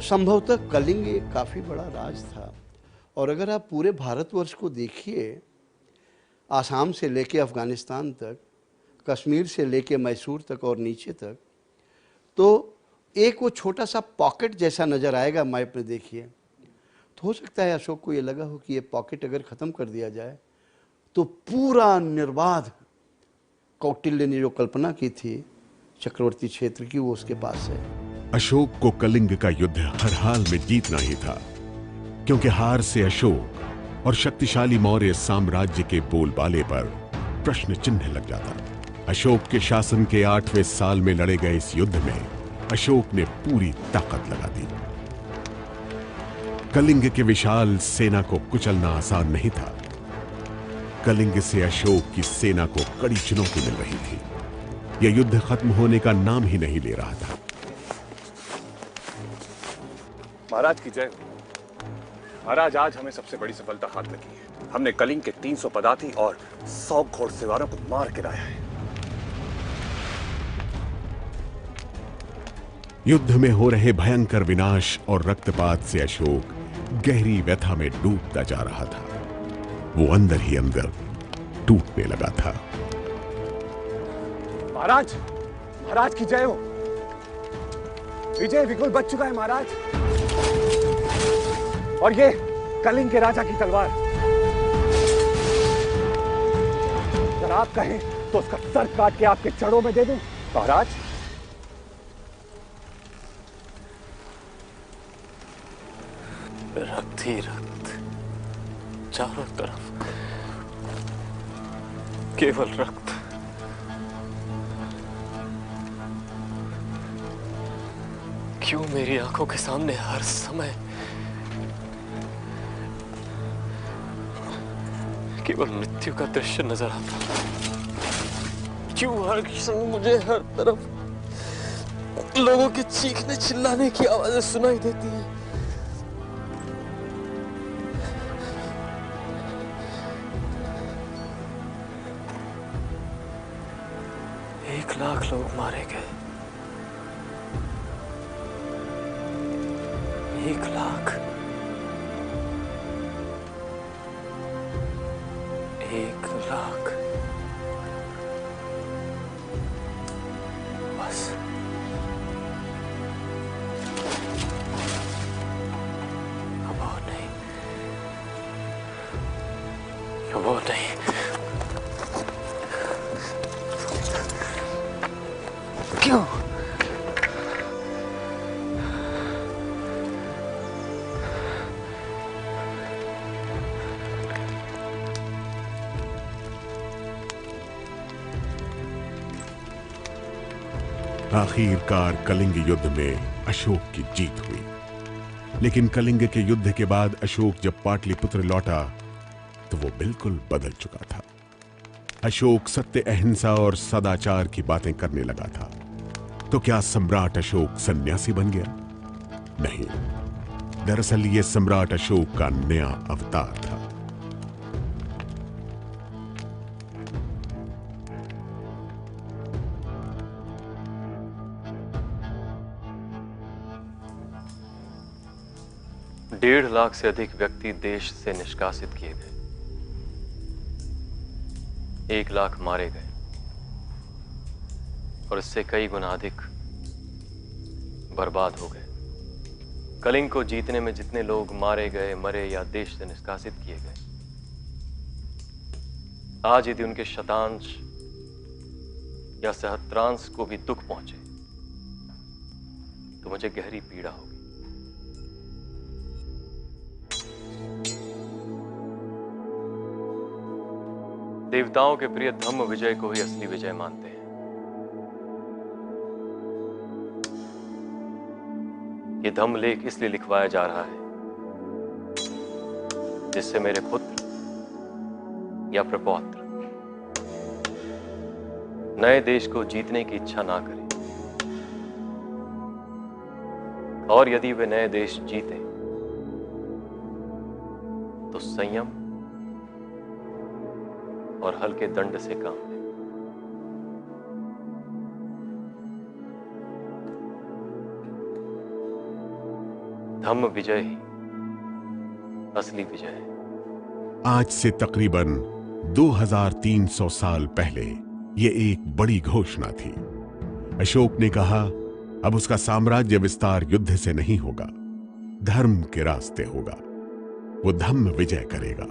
संभवतः कलिंग एक काफ़ी बड़ा राज था, और अगर आप पूरे भारतवर्ष को देखिए, आसाम से लेके अफगानिस्तान तक, कश्मीर से लेके मैसूर तक और नीचे तक, तो एक वो छोटा सा पॉकेट जैसा नज़र आएगा मैप में देखिए। तो हो सकता है अशोक को ये लगा हो कि ये पॉकेट अगर ख़त्म कर दिया जाए तो पूरा निर्बाध कौटिल्य ने जो कल्पना की थी चक्रवर्ती क्षेत्र की, वो उसके पास है। अशोक को कलिंग का युद्ध हर हाल में जीतना ही था, क्योंकि हार से अशोक और शक्तिशाली मौर्य साम्राज्य के बोलबाले पर प्रश्न चिन्ह लग जाता। अशोक के शासन के 8वें साल में लड़े गए इस युद्ध में अशोक ने पूरी ताकत लगा दी। कलिंग के विशाल सेना को कुचलना आसान नहीं था। कलिंग से अशोक की सेना को कड़ी चुनौती मिल रही थी। यह युद्ध खत्म होने का नाम ही नहीं ले रहा था। महाराज की जय हो। महाराज, आज हमें सबसे बड़ी सफलता हाथ लगी है। हमने कलिंग के 300 पदाती और 100 घोड़सवारों को मार के लाया है। युद्ध में हो रहे भयंकर विनाश और रक्तपात से अशोक गहरी व्यथा में डूबता जा रहा था। वो अंदर ही अंदर टूटने लगा था। महाराज, महाराज की जय हो। विजय विपुल बच चुका है महाराज। और ये कलिंग के राजा की तलवार। अगर आप कहें तो उसका सर काट के आपके चरणों में दे दूं। महाराज, रक्त ही रक्त, चारों तरफ केवल रक्त। क्यों मेरी आंखों के सामने हर समय केवल मृत्यु का दृश्य नजर आता? क्यों हर क्षण मुझे हर तरफ लोगों के चीखने चिल्लाने की आवाजें सुनाई देती हैं? 1 लाख लोग मारे गए। 1 लाख। 1 लाख। बस अब और नहीं, अब और नहीं। क्यों? आखिरकार कलिंग युद्ध में अशोक की जीत हुई। लेकिन कलिंग के युद्ध के बाद अशोक जब पाटलिपुत्र लौटा तो वो बिल्कुल बदल चुका था। अशोक सत्य, अहिंसा और सदाचार की बातें करने लगा था। तो क्या सम्राट अशोक सन्यासी बन गया? नहीं, दरअसल ये सम्राट अशोक का नया अवतार था। डेढ़ लाख से अधिक व्यक्ति देश से निष्कासित किए गए। 1 लाख मारे गए और इससे कई गुना अधिक बर्बाद हो गए। कलिंग को जीतने में जितने लोग मारे गए, मरे या देश से निष्कासित किए गए, आज यदि उनके शतांश या सहस्त्रांश को भी दुख पहुंचे तो मुझे गहरी पीड़ा होगी। देवताओं के प्रिय धम्म विजय को ही असली विजय मानते हैं। ये धम्म लेख इसलिए लिखवाया जा रहा है जिससे मेरे पुत्र या प्रपौत्र नए देश को जीतने की इच्छा ना करें, और यदि वे नए देश जीते तो संयम और हल्के दंड से काम लें। धम्म विजय ही असली विजय है। आज से तकरीबन 2300 साल पहले यह एक बड़ी घोषणा थी। अशोक ने कहा, अब उसका साम्राज्य विस्तार युद्ध से नहीं होगा, धर्म के रास्ते होगा। वो धम्म विजय करेगा।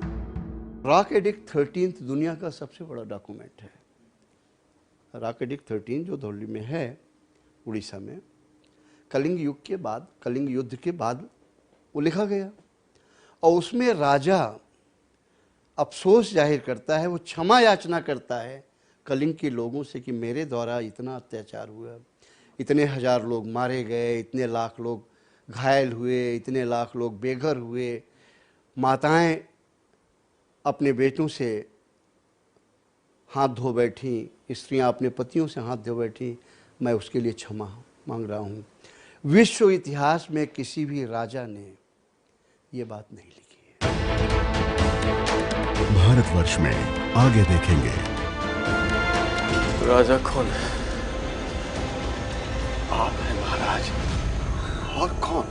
रॉक एडिक्ट 13 दुनिया का सबसे बड़ा डॉक्यूमेंट है। रॉक एडिक्ट 13 जो दिल्ली में है, उड़ीसा में, कलिंग युग के बाद, कलिंग युद्ध के बाद वो लिखा गया। और उसमें राजा अफसोस जाहिर करता है, वो क्षमा याचना करता है कलिंग के लोगों से कि मेरे द्वारा इतना अत्याचार हुआ, इतने हजार लोग मारे गए, इतने लाख लोग घायल हुए, इतने लाख लोग बेघर हुए, माताएं अपने बेटों से हाथ धो बैठी, स्त्रियां अपने पतियों से हाथ धो बैठी, मैं उसके लिए क्षमा मांग रहा हूँ। विश्व इतिहास में किसी भी राजा ने ये बात नहीं लिखी है। भारतवर्ष में आगे देखेंगे। राजा कौन है? आप हैं महाराज। और कौन?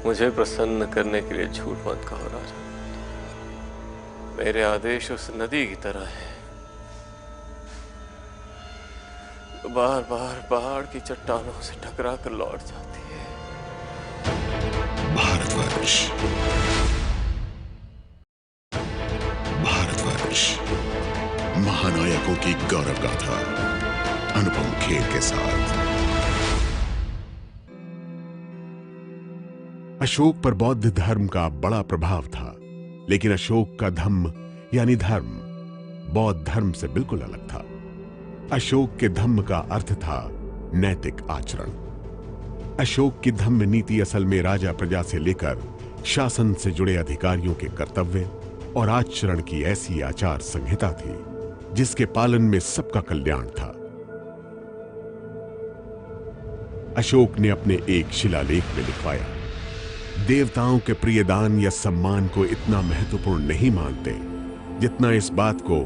मुझे प्रसन्न करने के लिए झूठ मत कहो राजा। मेरे आदेश उस नदी की तरह है, बार बार पहाड़ की चट्टानों से टकरा कर लौट जाती है। भारतवर्ष, भारतवर्ष, महानायकों की गौरव गाथा अनुपम खेर के साथ। अशोक पर बौद्ध धर्म का बड़ा प्रभाव था, लेकिन अशोक का धम्म यानी धर्म बौद्ध धर्म से बिल्कुल अलग था। अशोक के धम्म का अर्थ था नैतिक आचरण। अशोक की धम्म नीति असल में राजा प्रजा से लेकर शासन से जुड़े अधिकारियों के कर्तव्य और आचरण की ऐसी आचार संहिता थी जिसके पालन में सबका कल्याण था। अशोक ने अपने एक शिलालेख में लिखवाया, देवताओं के प्रिय दान या सम्मान को इतना महत्वपूर्ण नहीं मानते जितना इस बात को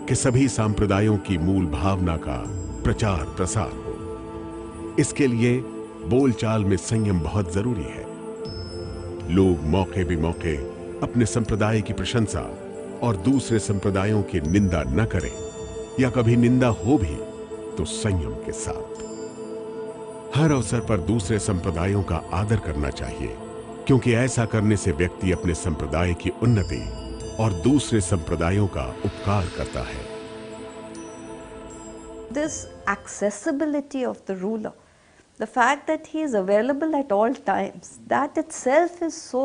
कि सभी संप्रदायों की मूल भावना का प्रचार प्रसार हो। इसके लिए बोलचाल में संयम बहुत जरूरी है। लोग मौके बेमौके अपने संप्रदाय की प्रशंसा और दूसरे संप्रदायों की निंदा न करें, या कभी निंदा हो भी तो संयम के साथ। हर अवसर पर दूसरे संप्रदायों का आदर करना चाहिए, क्योंकि ऐसा करने से व्यक्ति अपने संप्रदाय की उन्नति और दूसरे संप्रदायों का उपकार करता है। This accessibility of the ruler, the fact that he is available at all times, that itself is so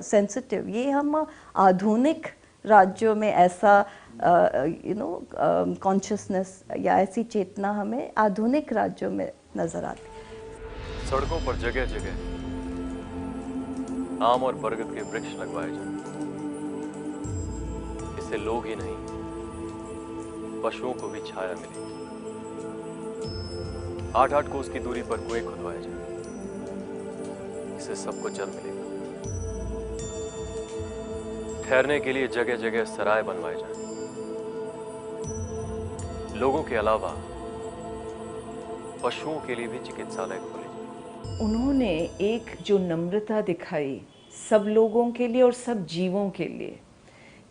sensitive. ये हम आधुनिक राज्यों में ऐसा consciousness या ऐसी चेतना हमें आधुनिक राज्यों में नजर आती है। सड़कों पर जगह जगह आम और बरगद के वृक्ष लगवाए जाएं। इससे लोग ही नहीं, पशुओं को भी छाया मिलेगी। 8-8 कोस की दूरी पर कुएं खुदवाए जाएं। इससे सबको जल मिलेगा। ठहरने के लिए जगह जगह सराय बनवाए जाएं। लोगों के अलावा पशुओं के लिए भी चिकित्सालय खोले जाएं। उन्होंने एक जो नम्रता दिखाई सब लोगों के लिए और सब जीवों के लिए,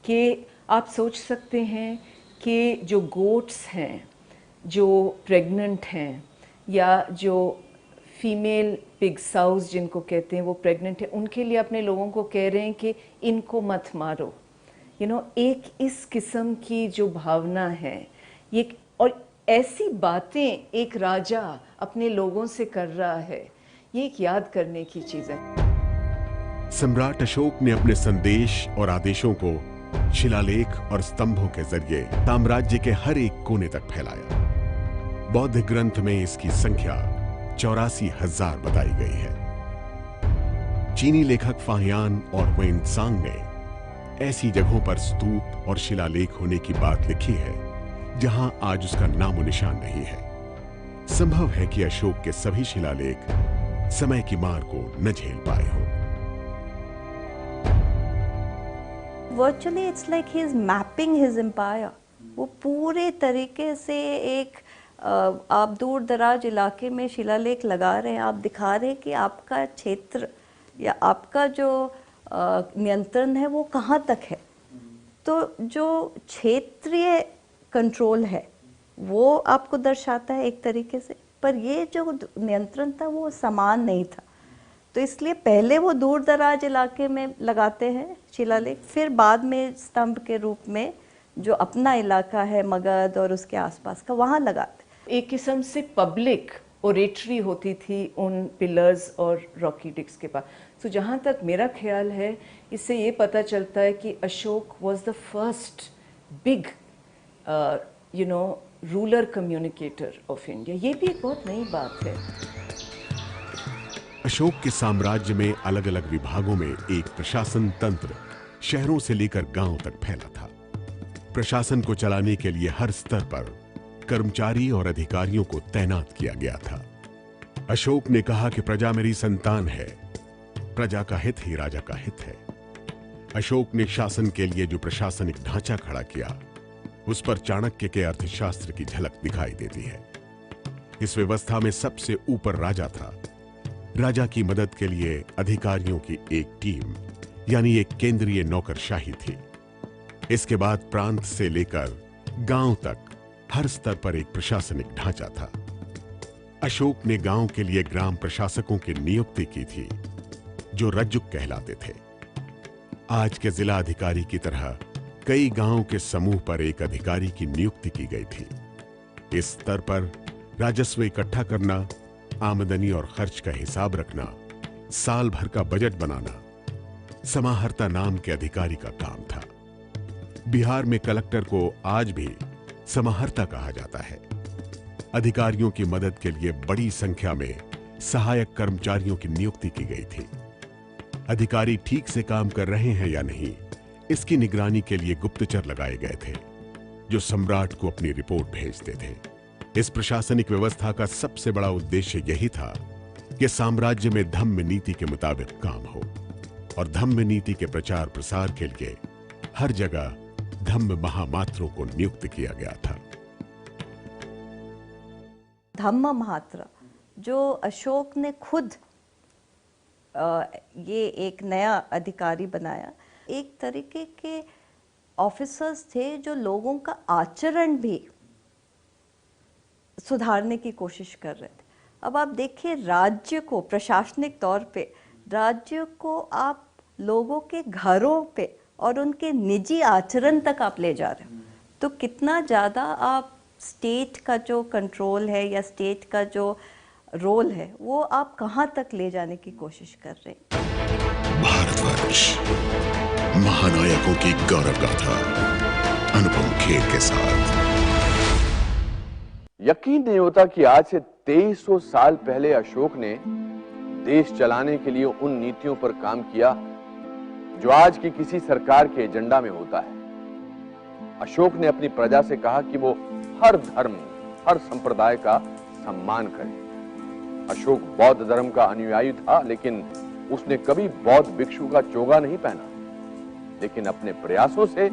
कि आप सोच सकते हैं कि जो गोट्स हैं, जो प्रेग्नेंट हैं, या जो फीमेल पिग साउस जिनको कहते हैं वो प्रेग्नेंट है, उनके लिए अपने लोगों को कह रहे हैं कि इनको मत मारो। एक इस किस्म की जो भावना है ये, और ऐसी बातें एक राजा अपने लोगों से कर रहा है, ये एक याद करने की चीज़ है। सम्राट अशोक ने अपने संदेश और आदेशों को शिलालेख और स्तंभों के जरिए साम्राज्य के हर एक कोने तक फैलाया। बौद्ध ग्रंथ में इसकी संख्या 84,000 बताई गई है। चीनी लेखक फाहियान और वेनसांग ने ऐसी जगहों पर स्तूप और शिलालेख होने की बात लिखी है जहां आज उसका नामो निशान नहीं है। संभव है कि अशोक के सभी शिलालेख समय की मार को न झेल पाए हों। Virtually it's like he is mapping his empire. वो पूरे तरीके से एक आप दूर दराज इलाके में शिलालेख लगा रहे हैं, आप दिखा रहे हैं कि आपका क्षेत्र या आपका जो नियंत्रण है वो कहाँ तक है। तो जो क्षेत्रीय कंट्रोल है वो आपको दर्शाता है एक तरीके से, पर ये जो नियंत्रण था वो समान नहीं था। तो इसलिए पहले वो दूर दराज इलाके में लगाते हैं शिलालेख, फिर बाद में स्तंभ के रूप में जो अपना इलाका है मगध और उसके आसपास का वहाँ लगाते। एक किस्म से पब्लिक ओरेटरी होती थी उन पिलर्स और रॉकी डिक्स के पास। तो जहाँ तक मेरा ख्याल है, इससे ये पता चलता है कि Ashok was the first big ruler communicator of India. ये भी एक बहुत नई बात है। अशोक के साम्राज्य में अलग अलग विभागों में एक प्रशासन तंत्र शहरों से लेकर गांव तक फैला था। प्रशासन को चलाने के लिए हर स्तर पर कर्मचारी और अधिकारियों को तैनात किया गया था। अशोक ने कहा कि प्रजा मेरी संतान है, प्रजा का हित ही राजा का हित है। अशोक ने शासन के लिए जो प्रशासनिक ढांचा खड़ा किया, उस पर चाणक्य के अर्थशास्त्र की झलक दिखाई देती है। इस व्यवस्था में सबसे ऊपर राजा था। राजा की मदद के लिए अधिकारियों की एक टीम, यानी एक केंद्रीय नौकरशाही थी। इसके बाद प्रांत से लेकर गांव तक हर स्तर पर एक प्रशासनिक ढांचा था। अशोक ने गांव के लिए ग्राम प्रशासकों की नियुक्ति की थी, जो रज्जुक कहलाते थे। आज के जिला अधिकारी की तरह कई गांवों के समूह पर एक अधिकारी की नियुक्ति की गई थी। इस स्तर पर राजस्व इकट्ठा करना, आमदनी और खर्च का हिसाब रखना, साल भर का बजट बनाना समाहर्ता नाम के अधिकारी का काम था। बिहार में कलेक्टर को आज भी समाहर्ता कहा जाता है। अधिकारियों की मदद के लिए बड़ी संख्या में सहायक कर्मचारियों की नियुक्ति की गई थी। अधिकारी ठीक से काम कर रहे हैं या नहीं, इसकी निगरानी के लिए गुप्तचर लगाए गए थे, जो सम्राट को अपनी रिपोर्ट भेजते थे। इस प्रशासनिक व्यवस्था का सबसे बड़ा उद्देश्य यही था कि साम्राज्य में धम्म नीति के मुताबिक काम हो, और धम्म नीति के प्रचार प्रसार के लिए हर जगह धम्म महामात्रों को नियुक्त किया गया था। धम्म महात्रा जो अशोक ने खुद ये एक नया अधिकारी बनाया, एक तरीके के ऑफिसर्स थे जो लोगों का आचरण भी सुधारने की कोशिश कर रहे थे। अब आप देखिए, राज्य को प्रशासनिक तौर पे राज्य को आप लोगों के घरों पे और उनके निजी आचरण तक आप ले जा रहे हो, तो कितना ज़्यादा आप स्टेट का जो कंट्रोल है या स्टेट का जो रोल है वो आप कहाँ तक ले जाने की कोशिश कर रहे हैं। भारतवर्ष, महानायकों की गौरव गाथा अनुपम खेर के साथ। यकीन नहीं होता कि आज से 2300 साल पहले अशोक ने देश चलाने के लिए उन नीतियों पर काम किया जो आज की किसी सरकार के एजेंडा में होता है। अशोक ने अपनी प्रजा से कहा कि वो हर धर्म, हर संप्रदाय का सम्मान करे। अशोक बौद्ध धर्म का अनुयायी था, लेकिन उसने कभी बौद्ध भिक्षु का चोगा नहीं पहना, लेकिन अपने प्रयासों से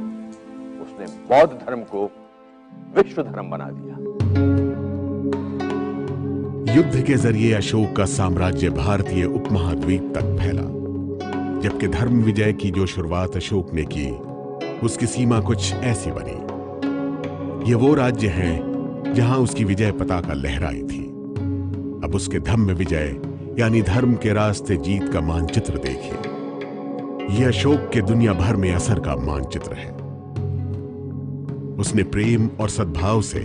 उसने बौद्ध धर्म को विश्व धर्म बना दिया। युद्ध के जरिए अशोक का साम्राज्य भारतीय उपमहाद्वीप तक फैला, जबकि धर्म विजय की जो शुरुआत अशोक ने की उसकी सीमा कुछ ऐसी बनी। ये वो राज्य हैं जहां उसकी विजय पताका लहराई थी। अब उसके धम्म विजय यानी धर्म के रास्ते जीत का मानचित्र देखिए। यह अशोक के दुनिया भर में असर का मानचित्र है। उसने प्रेम और सद्भाव से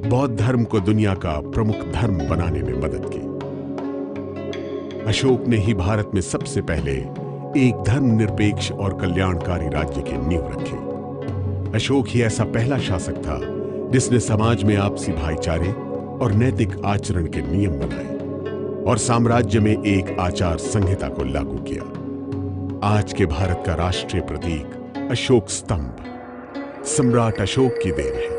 बौद्ध धर्म को दुनिया का प्रमुख धर्म बनाने में मदद की। अशोक ने ही भारत में सबसे पहले एक धर्मनिरपेक्ष और कल्याणकारी राज्य की नींव रखी। अशोक ही ऐसा पहला शासक था जिसने समाज में आपसी भाईचारे और नैतिक आचरण के नियम बनाए और साम्राज्य में एक आचार संहिता को लागू किया। आज के भारत का राष्ट्रीय प्रतीक अशोक स्तंभ सम्राट अशोक की देन है।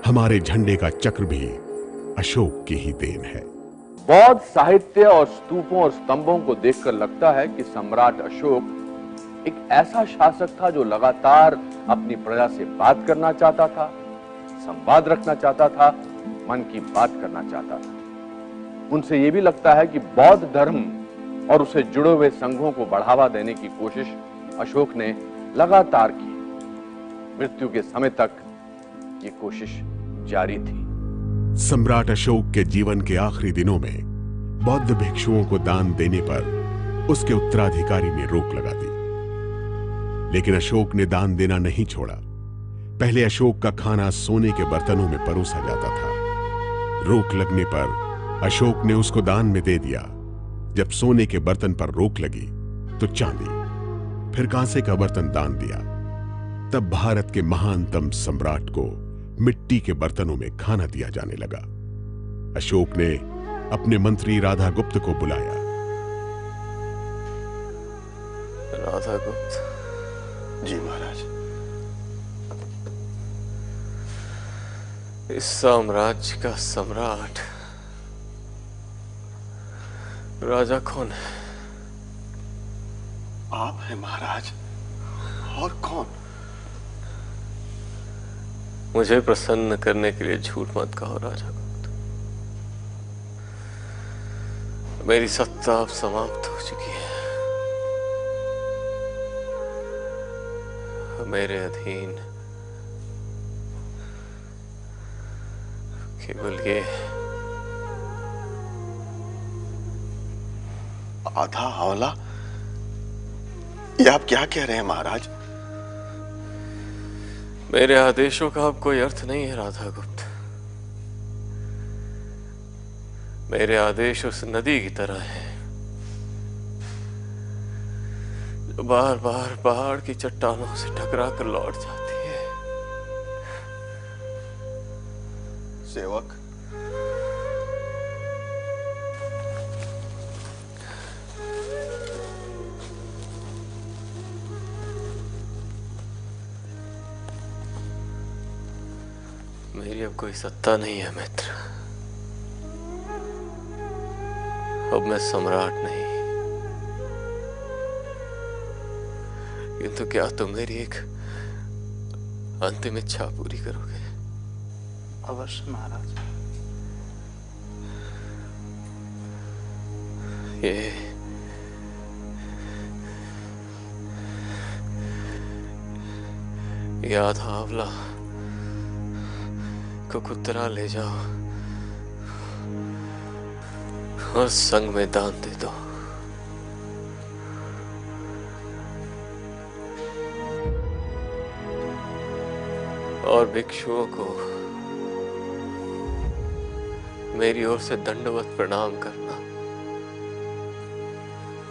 हमारे झंडे का चक्र भी अशोक की ही देन है। बौद्ध साहित्य और स्तूपों और स्तंभों को देखकर लगता है कि सम्राट अशोक एक ऐसा शासक था जो लगातार अपनी प्रजा से बात करना चाहता था, संवाद रखना चाहता था, मन की बात करना चाहता था। उनसे यह भी लगता है कि बौद्ध धर्म और उसे जुड़े हुए संघों को बढ़ावा देने की कोशिश अशोक ने लगातार की। मृत्यु के समय तक ये कोशिश जारी थी। सम्राट अशोक के जीवन के आखिरी दिनों में बौद्ध भिक्षुओं को दान देने पर उसके उत्तराधिकारी ने रोक लगा दी, लेकिन अशोक ने दान देना नहीं छोड़ा। पहले अशोक का खाना सोने के बर्तनों में परोसा जाता था। रोक लगने पर अशोक ने उसको दान में दे दिया। जब सोने के बर्तन पर रोक लगी तो चांदी, फिर कांसे का बर्तन दान दिया। तब भारत के महानतम सम्राट को मिट्टी के बर्तनों में खाना दिया जाने लगा। अशोक ने अपने मंत्री राधा गुप्त को बुलाया। राधा गुप्त जी महाराज। इस साम्राज्य का सम्राट राजा कौन है? आप हैं महाराज, और कौन? मुझे प्रसन्न करने के लिए झूठ मत कहो राजा गुप्त। मेरी सत्ता अब समाप्त हो चुकी है। मेरे अधीन केवल ये आधा हौला, ये आप क्या कह रहे हैं महाराज? मेरे आदेशों का अब कोई अर्थ नहीं है राधा गुप्त। मेरे आदेश उस नदी की तरह है जो बार बार पहाड़ की चट्टानों से टकरा कर लौट जाती है। सेवक, मेरी अब कोई सत्ता नहीं है मित्र। अब मैं सम्राट नहीं, किंतु क्या तुम मेरी एक अंतिम इच्छा पूरी करोगे? अवश्य महाराज। ये आधा आंवला को कुतरा ले जाओ और संग में दान दे दो। और भिक्षुओं को मेरी ओर से दंडवत प्रणाम करना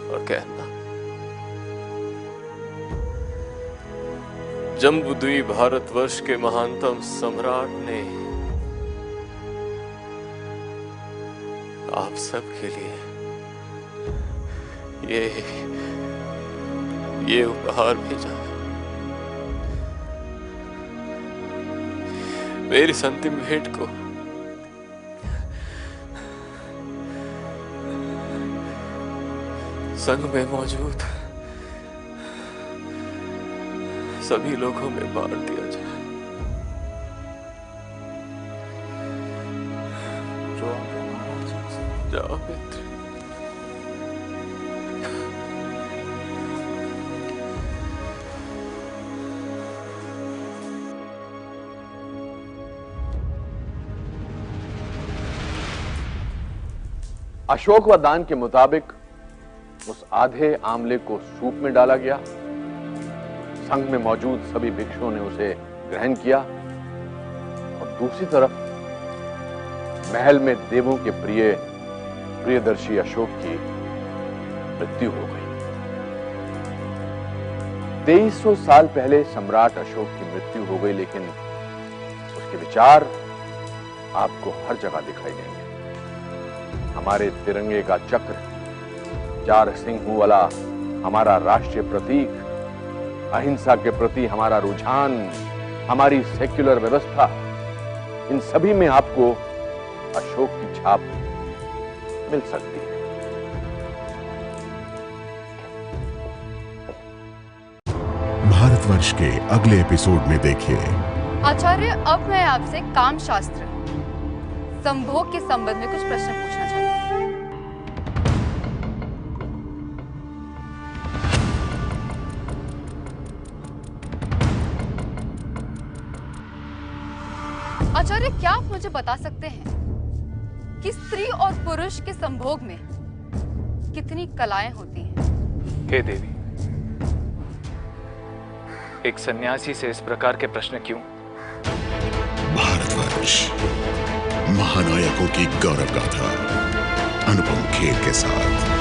और कहना, जम्बूद्वीप भारतवर्ष के महानतम सम्राट ने आप सबके लिए ये उपहार भेजा है। मेरी अंतिम भेंट को संग में मौजूद सभी लोगों में बांट दिया जाए। जाओ मित्र। अशोक व दान के मुताबिक उस आधे आमले को सूप में डाला गया। संघ में मौजूद सभी भिक्षुओं ने उसे ग्रहण किया और दूसरी तरफ महल में देवों के प्रियदर्शी अशोक की मृत्यु हो गई। 2300 साल पहले सम्राट अशोक की मृत्यु हो गई, लेकिन उसके विचार आपको हर जगह दिखाई देंगे। हमारे तिरंगे का चक्र, 4 सिंहों वाला हमारा राष्ट्रीय प्रतीक, अहिंसा के प्रति हमारा रुझान, हमारी सेक्युलर व्यवस्था, इन सभी में आपको अशोक की छाप मिल सकती है। भारतवर्ष के अगले एपिसोड में देखिए। आचार्य, अब मैं आपसे काम शास्त्र संभोग के संबंध में कुछ प्रश्न पूछना चाहती हूँ। आचार्य, क्या आप मुझे बता सकते हैं कि स्त्री और पुरुष के संभोग में कितनी कलाएं होती हैं? हे देवी, एक सन्यासी से इस प्रकार के प्रश्न क्यों? भारतवर्ष, महानायकों की गौरव गाथा अनुपम खेर के साथ